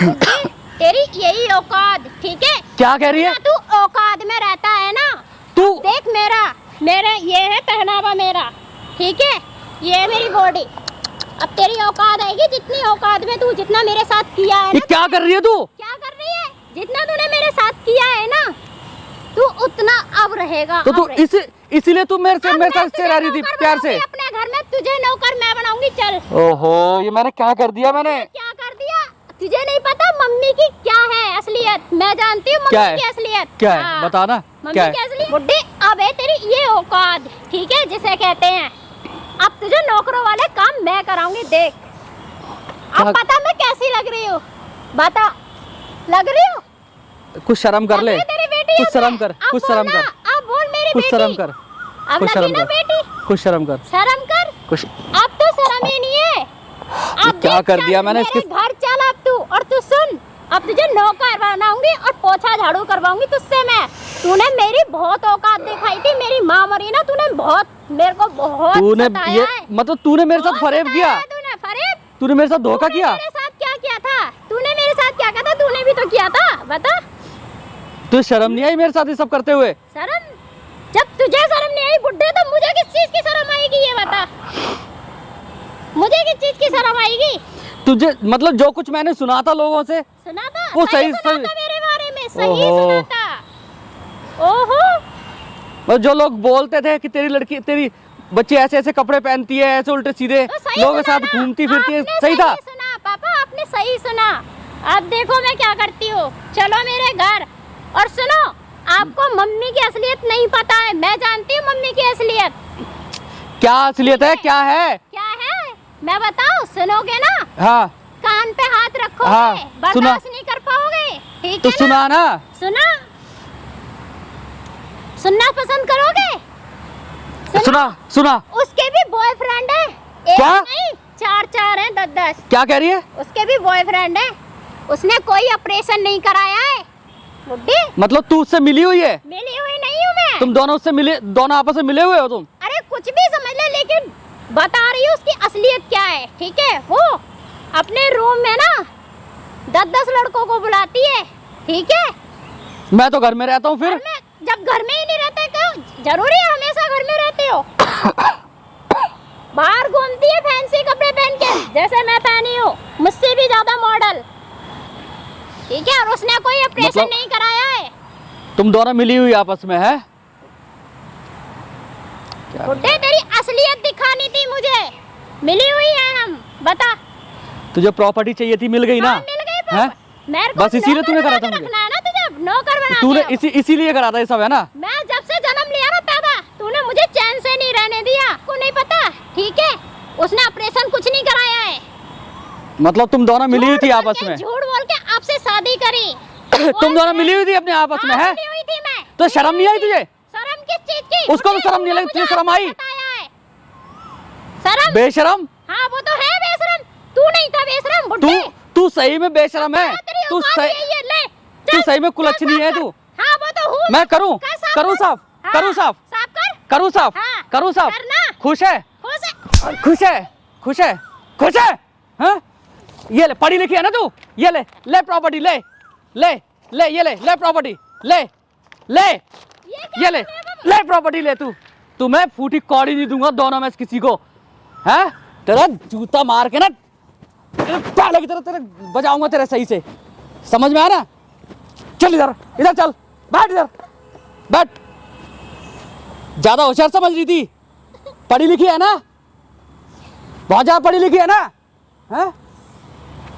Speaker 2: बुद्धि, तेरी यही औकात, ठीक है?
Speaker 3: क्या कह रही है
Speaker 2: तू औकात में रहता है ना?
Speaker 3: तू?
Speaker 2: देख मेरा ये है पहनावा मेरा, ठीक है? ये है मेरी बॉडी। अब तेरी औकात आएगी, जितनी औकात में तू जितना मेरे साथ किया है
Speaker 3: ये
Speaker 2: ना।
Speaker 3: क्या कर रही है तू?
Speaker 2: क्या कर रही है? जितना तूने मेरे साथ किया है ना, तू उतना अब रहेगा।
Speaker 3: तो तू
Speaker 2: अब रहे-
Speaker 3: इसीलिए तू मेरे
Speaker 2: अब मैं
Speaker 3: साथ
Speaker 2: तुझे
Speaker 3: रह रही थी
Speaker 2: नौकर
Speaker 3: प्यार से।
Speaker 2: बनाऊंगी अपने घर में, तुझे नौकर मैं बनाऊंगी। चल।
Speaker 3: ओहो, ये मैंने क्या कर दिया? मैंने
Speaker 2: क्या कर दिया? तुझे नहीं पता मम्मी की क्या है असलियत? मैं जानती हूँ
Speaker 3: क्या
Speaker 2: मम्मी
Speaker 3: है?
Speaker 2: की असलियत।
Speaker 3: क्या है?
Speaker 2: हाँ।
Speaker 3: बता ना,
Speaker 2: मम्मी
Speaker 3: क्या है?
Speaker 2: की असलियत बुड्ढी, अब है तेरी ये औकात, ठीक है, जिसे कहते हैं। अब तुझे नौकरों वाले काम मैं कराऊंगी, देख। अब
Speaker 3: क्या-
Speaker 2: पता मैं कैसी लग रही हूँ? बता, लग रही हूँ?
Speaker 3: कुछ शर्म कर ले,
Speaker 2: लग रही है तेरी बेटी?
Speaker 3: कुछ शर्म कर,
Speaker 2: अब
Speaker 3: कुछ
Speaker 2: बोल
Speaker 3: शर्म
Speaker 2: ना,
Speaker 3: कर,
Speaker 2: अब बोल मेरी
Speaker 3: कुछ
Speaker 2: बेटी।
Speaker 3: शर्म कर,
Speaker 2: अब
Speaker 3: कुछ
Speaker 2: लगी
Speaker 3: शर्म
Speaker 2: ना
Speaker 3: कर,
Speaker 2: बेटी?
Speaker 3: कुछ शर्म कर,
Speaker 2: शर्म कर।
Speaker 3: कुछ।
Speaker 2: अब तो शर्म ही नहीं है। अब
Speaker 3: क्या
Speaker 2: देख,
Speaker 3: कर
Speaker 2: चल,
Speaker 3: दिया मैंने
Speaker 2: मेरे
Speaker 3: इसके?
Speaker 2: घर चल अब तू। अब तुझे नौकर बनाऊंगी और पोछा झाड़ू करवाऊंगी तुझसे मैं। तूने मेरी बहुत औकात दिखाई थी, मेरी माँ मरी ना, तूने बहुत मेरे को बहुत
Speaker 3: तूने
Speaker 2: सताया
Speaker 3: ये
Speaker 2: है।
Speaker 3: मतलब तूने मेरे साथ
Speaker 2: बहुत
Speaker 3: फरेब
Speaker 2: सताया
Speaker 3: किया,
Speaker 2: है तूने फरेब।
Speaker 3: तूने मेरे साथ धोखा किया।
Speaker 2: मेरे साथ क्या किया था? तूने मेरे साथ क्या किया था? तूने भी तो किया था, बता।
Speaker 3: तुझे शर्म नहीं आई मेरे साथ ये सब करते हुए?
Speaker 2: शर्म? जब तुझे शर्म नहीं आई बुड्ढे, तो मुझे किस चीज की शर्म आएगी ये बता। मुझे किस चीज की शर्म आएगी?
Speaker 3: तुझे मतलब जो कुछ मैंने सुना था लोगों से
Speaker 2: सुना था?
Speaker 3: वो
Speaker 2: सही सुना था मेरे बारे में, सही सुना था। ओहो,
Speaker 3: जो लोग बोलते थे कि तेरी लड़की, तेरी बच्ची ऐसे ऐसे कपड़े पहनती है, ऐसे उल्टे सीधे
Speaker 2: तो सही
Speaker 3: लोगों के
Speaker 2: सुना
Speaker 3: साथ
Speaker 2: ना?
Speaker 3: घूमती फिरती है,
Speaker 2: आपने
Speaker 3: सही था?
Speaker 2: सुना पापा, आपने सही सुना। अब देखो मैं क्या करती हूँ, चलो मेरे घर। और सुनो, आपको मम्मी की असलियत नहीं पता है, मैं जानती हूँ मम्मी की असलियत।
Speaker 3: क्या असलियत है? क्या है?
Speaker 2: क्या है मैं बताऊँ? सुनोगे ना?
Speaker 3: हाँ
Speaker 2: कान पे हाथ रखोगे,
Speaker 3: हाँ, सुना।
Speaker 2: बर्दाश्त नहीं कर पाओगे, ठीक
Speaker 3: तो
Speaker 2: है ना?
Speaker 3: सुना ना?
Speaker 2: सुना? सुनना पसंद करोगे?
Speaker 3: सुना सुना।
Speaker 2: उसके भी बॉयफ्रेंड है, एक
Speaker 3: क्या?
Speaker 2: नहीं चार हैं, 10।
Speaker 3: क्या कह रही है?
Speaker 2: उसके भी बॉयफ्रेंड है, उसने कोई ऑपरेशन नहीं कराया है। बुड्ढी,
Speaker 3: मतलब तू उससे मिली हुई है?
Speaker 2: मिली हुई नहीं हूँ मैं।
Speaker 3: तुम दोनों उससे मिले, दोनों आपस में मिले हुए हो तुम?
Speaker 2: अरे कुछ भी समझ ले, लेकिन बता रही हूँ उसकी असलियत क्या है, ठीक है? वो अपने रूम में ना 10 लड़कों को बुलाती है, ठीक है?
Speaker 3: मैं तो घर में रहता हूँ फिर।
Speaker 2: घर में, जब घर में ही नहीं रहते तो जरूरी है हमेशा घर में रहते हो? बाहर घूमती है फैंसी कपड़े पहन के, जैसे मैं पहनी हूँ, मुझसे भी ज्यादा मॉडल, ठीक है? और उसने कोई ऑपरेशन
Speaker 3: मतलब
Speaker 2: नहीं कराया है।
Speaker 3: तुम दोनों मिली हुई आपस में है?
Speaker 2: बुड्ढे, तेरी असलियत दिखानी थी मुझे, मिली हुई है हम, बता।
Speaker 3: तुझे प्रॉपर्टी चाहिए थी, मिल गई ना?
Speaker 2: हाँ, मिल गई
Speaker 3: हैं?
Speaker 2: मेरे को
Speaker 3: बस इसीलिए तूने करा था
Speaker 2: नौकर
Speaker 3: मुझे?
Speaker 2: रखना है ना तुझे, नौकर बना
Speaker 3: तूने
Speaker 2: के।
Speaker 3: इसीलिए करा था ये सब, है ना?
Speaker 2: मैं जब से जन्म लिया ना पैदा, तूने मुझे चैन से नहीं रहने दिया, को नहीं पता, ठीक है? उसने ऑपरेशन कुछ नहीं कराया है।
Speaker 3: मतलब तुम दोनों मिली हुई थी आपस में?
Speaker 2: झूठ बोल के आपसे शादी करी।
Speaker 3: तुम दोनों मिली हुई थी अपने आपस में, है?
Speaker 2: मिली हुई थी मैं।
Speaker 3: तो शर्म नहीं आई तुझे?
Speaker 2: शर्म किस चीज की?
Speaker 3: उसको तो शर्म नहीं लगी, तुझे शर्म आई?
Speaker 2: शर्म?
Speaker 3: बेशरम।
Speaker 2: हाँ वो तो है बेशरम, तू नहीं था बेशरम बुड्ढे।
Speaker 3: तू सही में बेशरम है।
Speaker 2: तेरी
Speaker 3: तू
Speaker 2: औकात
Speaker 3: सही,
Speaker 2: यही है, ले,
Speaker 3: तू
Speaker 2: चल,
Speaker 3: सही में कुलच्छनी
Speaker 2: चल,
Speaker 3: है
Speaker 2: साफ
Speaker 3: तू।
Speaker 2: कर। हाँ वो तो हूँ।
Speaker 3: मैं करूँ?
Speaker 2: कर, साफ
Speaker 3: करूँ
Speaker 2: कर।
Speaker 3: साफ?
Speaker 2: हाँ,
Speaker 3: करूँ साफ?
Speaker 2: साफ कर।
Speaker 3: करूँ साफ?
Speaker 2: हाँ,
Speaker 3: करूँ साफ?
Speaker 2: करना।
Speaker 3: खुश है?
Speaker 2: खुश है?
Speaker 3: खुश है? खुश है? खुश है? हाँ? ये ले, पढ़ी लिखी है ना तू? ये ले प्रॉपर्टी, ले ये ले प्रॉपर्टी, ले ये ले प्रॉपर्टी ले। तू मैं फूटी कौड़ी नहीं दूंगा दोनों में से किसी को, है? तेरा जूता मार के ना पाले की तरह तेरे बजाऊंगा तेरे सही से, समझ में आ रहा? चल इधर चल, बैठ इधर, बैठ। ज्यादा होशियार समझ रही थी? पढ़ी लिखी है ना? बहुत ज्यादा पढ़ी लिखी है ना? हैं?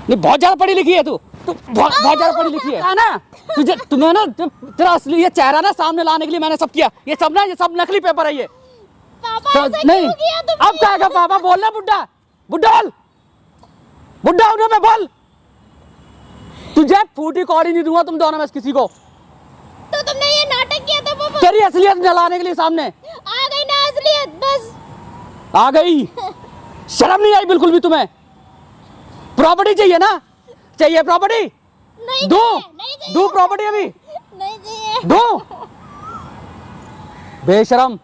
Speaker 3: नहीं, बहुत ज्यादा पढ़ी लिखी है तू बहुत ज्यादा पढ़ी लिखी है ना? तुम्हें ना तेरा असली ये चेहरा ना सामने लाने के लिए मैंने सब किया। ये सब नकली पेपर है ये।
Speaker 2: पापा ऐसा
Speaker 3: नहीं,
Speaker 2: क्यों किया तुमने?
Speaker 3: अब क्या पापा बोलना? बुड्ढा उन्हें मैं बोल, तुझे फूटी कौड़ी नहीं दूंगा तुम दोनों में से किसी को।
Speaker 2: तो तुमने ये नाटक किया था पापा?
Speaker 3: तेरी असलियत जलाने के लिए सामने
Speaker 2: आ गई ना असलियत, बस
Speaker 3: आ गई। शर्म नहीं आई बिल्कुल भी तुम्हें? प्रॉपर्टी चाहिए ना? चाहिए प्रॉपर्टी?
Speaker 2: नहीं
Speaker 3: दो
Speaker 2: चाहिए, नहीं चाहिए।
Speaker 3: दो प्रॉपर्टी अभी
Speaker 2: नहीं चाहिए।
Speaker 3: दो। बेशरम,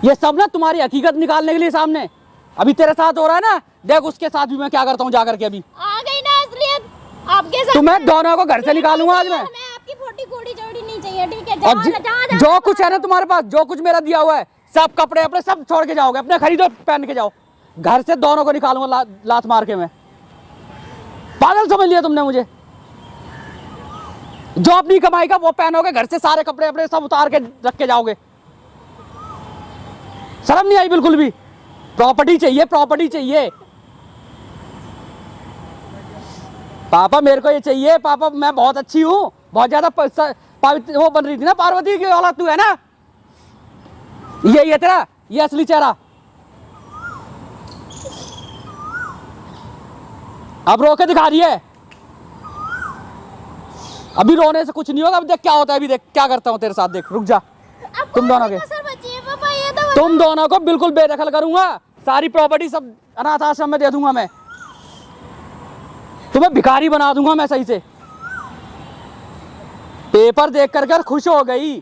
Speaker 3: ये सब ना तुम्हारी हकीकत निकालने के लिए सामने। अभी तेरे साथ हो रहा है ना, देख उसके साथ भी मैं क्या करता हूँ जाकर के। अभी
Speaker 2: आ गई ना असलियत आपके साथ।
Speaker 3: तुम्हें दोनों को घर से निकालूंगा आज मैं।
Speaker 2: हमें आपकी फोटी कोड़ी चौड़ी नहीं चाहिए, ठीक है?
Speaker 3: और जो कुछ है ना तुम्हारे पास, जो कुछ मेरा दिया हुआ है, सब कपड़े अपने सब छोड़ के जाओगे, अपने खरीदो पहन के जाओ। घर से दोनों को निकालूंगा लात मार के मैं। पागल समझ लिया तुमने मुझे? जो अपनी कमाई का वो पहनोगे, घर से सारे कपड़े अपने सब उतार के रख के जाओगे। शर्म नहीं आई बिल्कुल भी? प्रॉपर्टी चाहिए पापा, मेरे को ये चाहिए पापा। मैं बहुत अच्छी हूँ, बहुत ज्यादा वो बन रही थी ना पार्वती की औलाद तू, है ना? ये तेरा ये असली चेहरा। अब रो के दिखा रही है। अभी रोने से कुछ नहीं होगा, अब देख क्या होता है। अभी देख क्या करता हूँ तेरे साथ, देख रुक जा। तुम दोनों के
Speaker 2: पापा, ये तो
Speaker 3: तुम दोनों को बिल्कुल बेदखल करूंगा। सारी प्रॉपर्टी सब अनाथ आश्रम में दे दूंगा मैं। तुम्हें भिखारी बना दूंगा मैं सही से। पेपर देख कर खुश हो गई।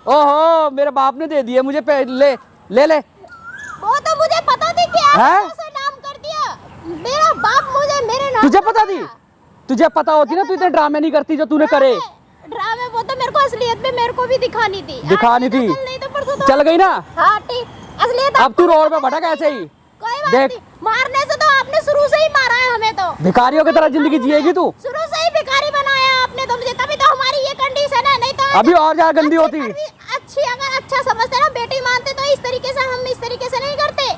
Speaker 3: ओहो मेरे बाप ने दे दिए मुझे ले ले ले।
Speaker 2: वो तो मुझे पता थी कि
Speaker 3: हैं?
Speaker 2: ऐसा नाम कर दिया मेरा बाप, मुझे मेरे नाम
Speaker 3: तुझे पता थी? तुझे पता होती ना, तू इतने ड्रामे नहीं करती जो तूने करे।
Speaker 2: ड्रामे वो तो मेरे को असलियत में मेरे को भी दिखानी थी।
Speaker 3: दिखानी थी,
Speaker 2: नहीं तो परसों तो
Speaker 3: चल गई ना।
Speaker 2: हाँ ठीक, असलियत
Speaker 3: अब तू रोड पे भटक ऐसे ही।
Speaker 2: कोई बात
Speaker 3: देख।
Speaker 2: नहीं, मारने से तो आपने शुरू से ही मारा है हमें। तो
Speaker 3: भिखारियों की तरह जिंदगी जिएगी तू।
Speaker 2: शुरू से ही भिखारी बनाया आपने तो मुझे, तभी तो हमारी ये कंडीशन है। नहीं तो
Speaker 3: अभी और ज्यादा गंदी होती।
Speaker 2: अच्छी, अगर अच्छा समझते ना, बेटी मानते तो इस तरीके से, हम इस तरीके से नहीं करते।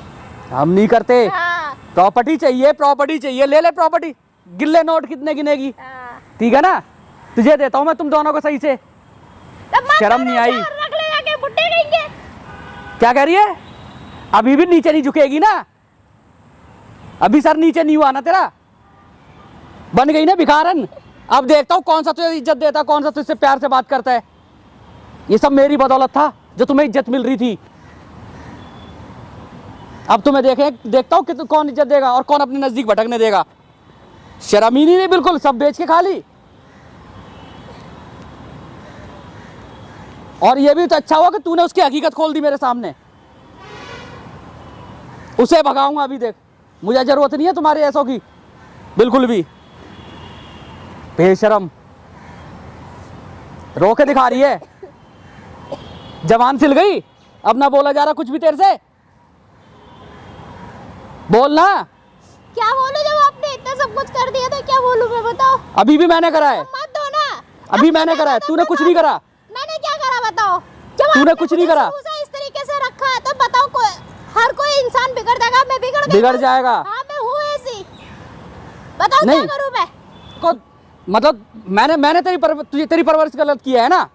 Speaker 3: हम नहीं करते।
Speaker 2: हाँ,
Speaker 3: प्रॉपर्टी चाहिए, प्रॉपर्टी चाहिए, ले ले प्रॉपर्टी। गिल्ले नोट कितने गिनेगी?
Speaker 2: हाँ।
Speaker 3: ठीक है ना, तुझे देता हूँ मैं तुम दोनों को सही से।
Speaker 2: तब मत
Speaker 3: शर्म
Speaker 2: करो,
Speaker 3: नहीं आई।
Speaker 2: रख ले जाके, बुड्ढे कहेंगे।
Speaker 3: क्या कह रही है? अभी भी नीचे नहीं झुकेगी ना, अभी सर नीचे नहीं हुआ ना तेरा। बन गई ना भिखारन। अब देखता हूँ कौन सा तुझे इज्जत देता, कौन सा तुझसे प्यार से बात करता है। ये सब मेरी बदौलत था जो तुम्हें इज्जत मिल रही थी। अब तुम्हें देखता हूँ कि कौन इज्जत देगा और कौन अपने नजदीक भटकने देगा। शर्म ही नहीं, बिल्कुल सब बेच के खा ली। और ये भी तो अच्छा हुआ कि तूने उसकी हकीकत खोल दी मेरे सामने। उसे भगाऊंगा अभी, देख मुझे जरूरत नहीं है तुम्हारे ऐसों की बिल्कुल भी। बेशरम, रो के दिखा रही है। जवान सिल गई, अब ना बोला जा रहा कुछ भी तेरे से। बोलना।
Speaker 2: क्या बोलूं जब आपने इतना सब कुछ कर दिया, तो क्या बोलूं मैं, बताओ।
Speaker 3: अभी भी मैंने करा है,
Speaker 2: मत दो ना।
Speaker 3: अभी मैंने करा है, तूने कुछ नहीं करा।
Speaker 2: मैंने क्या करा बताओ? जब
Speaker 3: तूने
Speaker 2: आपने
Speaker 3: कुछ नहीं
Speaker 2: मुझे
Speaker 3: करा।
Speaker 2: शुरू से इस तरीके से रखा है, तो बताओ हर कोई इंसान बिगड़ जाएगा। मैं
Speaker 3: बिगड़ जाएगा।
Speaker 2: हाँ, मैं हूँ ऐसी। बताओ
Speaker 3: नहीं।
Speaker 2: क्या करूं मैं?
Speaker 3: को मतलब मैंने तेरी परवरिश गलत किया है ना।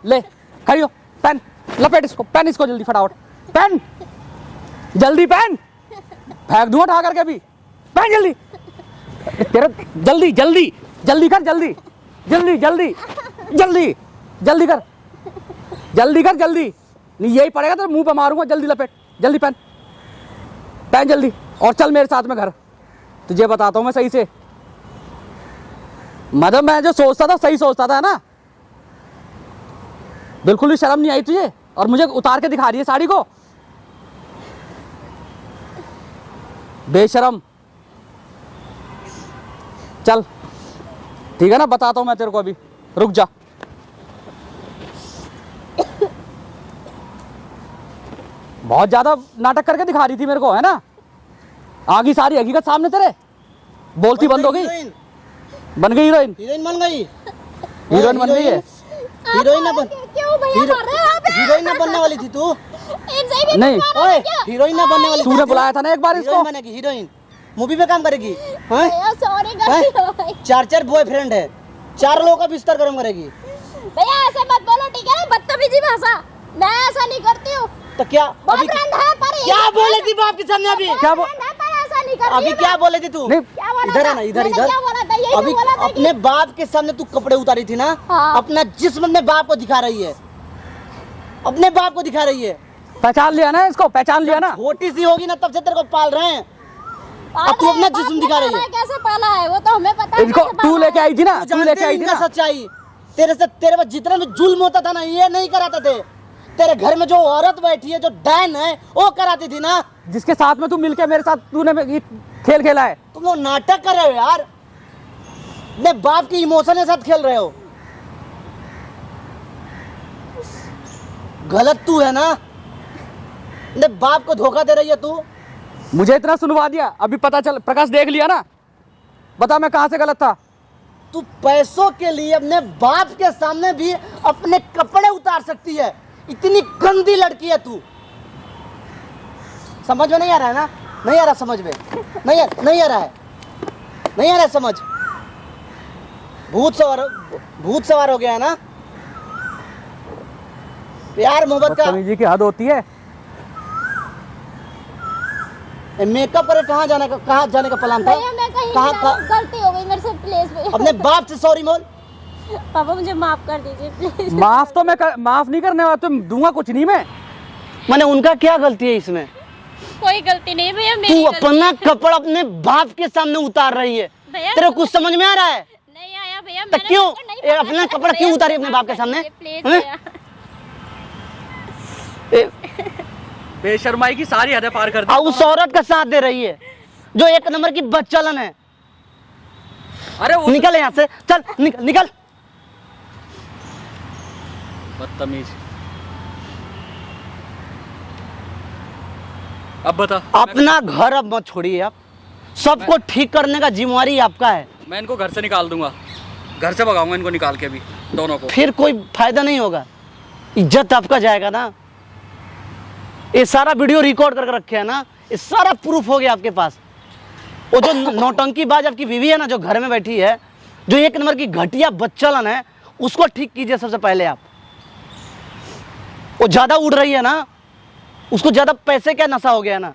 Speaker 3: ले खड़ी हो, पेन लपेट इसको, पेन इसको जल्दी फटाफट, पेन जल्दी, पेन फेंक दूंगा उठा करके अभी। पेन जल्दी, तेरा जल्दी जल्दी जल्दी कर, जल्दी जल्दी जल्दी जल्दी जल्दी कर, जल्दी कर, जल्दी। नहीं यही पड़ेगा तो मुंह पे मारूंगा। जल्दी लपेट, जल्दी पेन, पेन जल्दी। और चल मेरे साथ में घर। तुझे बताता हूँ मैं सही से, मतलब मैं जो सोचता था सही सोचता था ना। बिल्कुल भी शर्म नहीं आई तुझे, और मुझे उतार के दिखा रही है साड़ी को। बेशरम। चल ठीक है ना, बताता हूं मैं तेरे को अभी, रुक जा। बहुत ज्यादा नाटक करके दिखा रही थी मेरे को, है ना। आगी सारी हकीकत सामने तेरे। बोलती बंद हो गई, बन गई हीरोइन।
Speaker 1: हीरोइन बन गई,
Speaker 3: हीरोइन बन गई है।
Speaker 1: हीरोइन ना बन,
Speaker 2: क्यों भैया मार रहे हो आप?
Speaker 1: हीरोइन ना बनने वाली थी तू।
Speaker 2: इनसे भी
Speaker 3: नहीं।
Speaker 2: मार रहे हो क्या?
Speaker 1: हीरोइन ना बनने वाली थी।
Speaker 3: तूने बुलाया था ना एक बार इसको।
Speaker 1: हीरोइन बनेगी, हीरोइन मूवी पे काम करेगी। हाँ?
Speaker 2: भैया सॉरी गलती हो गई।
Speaker 1: 4 बॉयफ्रेंड है, 4 लोगों का बिस्तर गर्म करेगी।
Speaker 2: भैया ऐसे मत बोलो, ठीक है ना? बदतमीजी भाषा, मैं ऐसा नहीं करती हूँ।
Speaker 1: तो क्या अभी
Speaker 2: बॉयफ्रेंड है पर
Speaker 1: क्या बोले थी बाप के सामने? अभी
Speaker 3: क्या
Speaker 2: बॉयफ्रेंड है पर ऐसा नहीं करती
Speaker 1: अभी
Speaker 2: हूँ
Speaker 1: क्या
Speaker 2: मैं।
Speaker 1: बोले थी तू?
Speaker 3: नहीं,
Speaker 2: क्या बोला
Speaker 1: इधर
Speaker 2: था?
Speaker 1: है ना, इधर
Speaker 2: मैंने
Speaker 1: इधर।
Speaker 2: क्या बोला था? यही
Speaker 1: अभी
Speaker 2: तो बोला था कि
Speaker 1: अपने बाप के सामने तू कपड़े उतारी थी ना।
Speaker 2: हाँ।
Speaker 1: अपना जिस्म अपने बाप को दिखा रही है, अपने बाप को दिखा रही है।
Speaker 3: पहचान लिया ना इसको, पहचान लिया ना।
Speaker 1: छोटी सी होगी ना तब से तेरे को पाल रहे हैं। अब तू अपना जिस्म दिखा रही है।
Speaker 2: कैसे पाला है वो तो हमें पता है।
Speaker 3: इसको
Speaker 2: कैसे
Speaker 3: तू
Speaker 2: पाला
Speaker 3: लेके
Speaker 2: है।
Speaker 3: आई थी ना,
Speaker 1: तू
Speaker 3: तू
Speaker 1: जानते
Speaker 3: लेके आई थी
Speaker 1: इनका
Speaker 3: ना।
Speaker 1: सच्चाई। तेरे पर जितना भी जुल्म होता था ना, ये नहीं कराते थे। तेरे घर में जो औरत बैठी है, जो डैन है, वो कराती थी ना।
Speaker 3: जिसके साथ में तू मिलके मेरे साथ तूने ये खेल खेला है।
Speaker 1: तुम लोग नाटक कर रहे हो यार, अपने बाप की इमोशन के साथ खेल रहे हो। गलत तू है ना, अपने बाप को धोखा दे रही है तू।
Speaker 3: मुझे इतना सुनवा दिया, अभी पता चल, प्रकाश देख लिया ना। बता मैं कहां से गलत था।
Speaker 1: तू पैसों के लिए अपने बाप के सामने भी अपने कपड़े उतार सकती है। इतनी गंदी लड़की है तू। समझ में नहीं आ रहा है ना? नहीं आ रहा समझ में? नहीं आ रहा है, नहीं आ रहा है समझ। भूत सवार हो गया है ना। प्यार मोहब्बत का
Speaker 3: बदतमीजी की हद होती है।
Speaker 1: मेकअप करे कहाँ जाने का प्लान था?
Speaker 2: भैया मैं कहीं
Speaker 1: कहाँ
Speaker 2: नहीं जा- गलती हो गई मेरे से, प्लीज भैया।
Speaker 1: अपने बाप से सॉरी बोल।
Speaker 2: पापा मुझे माफ कर दीजिए प्लीज।
Speaker 3: माफ तो मैं माफ नहीं करने वाला, तुम दूंगा कुछ नहीं मैं।
Speaker 1: मैंने उनका क्या गलती है इसमें?
Speaker 2: कोई गलती नहीं भैया,
Speaker 1: तू
Speaker 2: मेरी
Speaker 1: अपना कपड़ा अपने बाप के सामने उतार रही है।
Speaker 2: भैया
Speaker 1: तेरे को कुछ समझ में आ रहा है?
Speaker 2: नहीं आया भैया,
Speaker 1: तो
Speaker 2: मैंने
Speaker 1: क्यों
Speaker 2: तुमको नहीं
Speaker 1: ये
Speaker 2: पकड़ा
Speaker 1: अपना
Speaker 2: था।
Speaker 1: कपड़ा क्यों
Speaker 2: भैया,
Speaker 1: उतारी अपने बाप के सामने?
Speaker 2: प्लीज
Speaker 1: हैं?
Speaker 2: भैया।
Speaker 3: बेशर्माई की सारी हदें पार कर दी।
Speaker 1: उस औरत का साथ दे रही है जो एक नंबर की बदचलन है।
Speaker 3: अरे वो
Speaker 1: निकल यहाँ से, चल निकल।
Speaker 3: बदतमीज। अब बता,
Speaker 1: अपना घर अब मत छोड़िए आप, सबको ठीक करने का जिम्मेवारी आपका है।
Speaker 3: मैं इनको घर से निकाल दूंगा, घर से भगाऊंगा इनको निकाल के भी, दोनों को।
Speaker 1: फिर कोई फायदा नहीं होगा, इज्जत आपका जाएगा ना। ये सारा वीडियो रिकॉर्ड करके रखे है ना, ये सारा प्रूफ हो गया आपके पास। वो जो नौटंकीबाज आपकी बीवी है ना, जो घर में बैठी है, जो एक नंबर की घटिया बच्चलन है, उसको ठीक कीजिए सबसे पहले आप। वो ज्यादा उड़ रही है ना, उसको ज्यादा पैसे का नशा हो गया ना।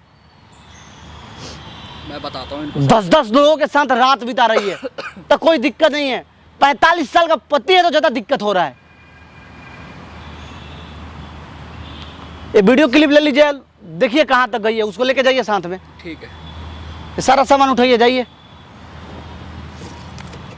Speaker 3: मैं बताता हूँ इनको।
Speaker 1: 10-10 लोगों के साथ रात बिता रही है तो कोई दिक्कत नहीं है। 45 साल का पति है तो ज्यादा दिक्कत हो रहा है। ये वीडियो क्लिप ले लीजिए, देखिए कहाँ तक गई है, उसको लेके जाइए साथ में।
Speaker 3: ठीक है।
Speaker 1: ये सारा सामान उठाइए, जाइए।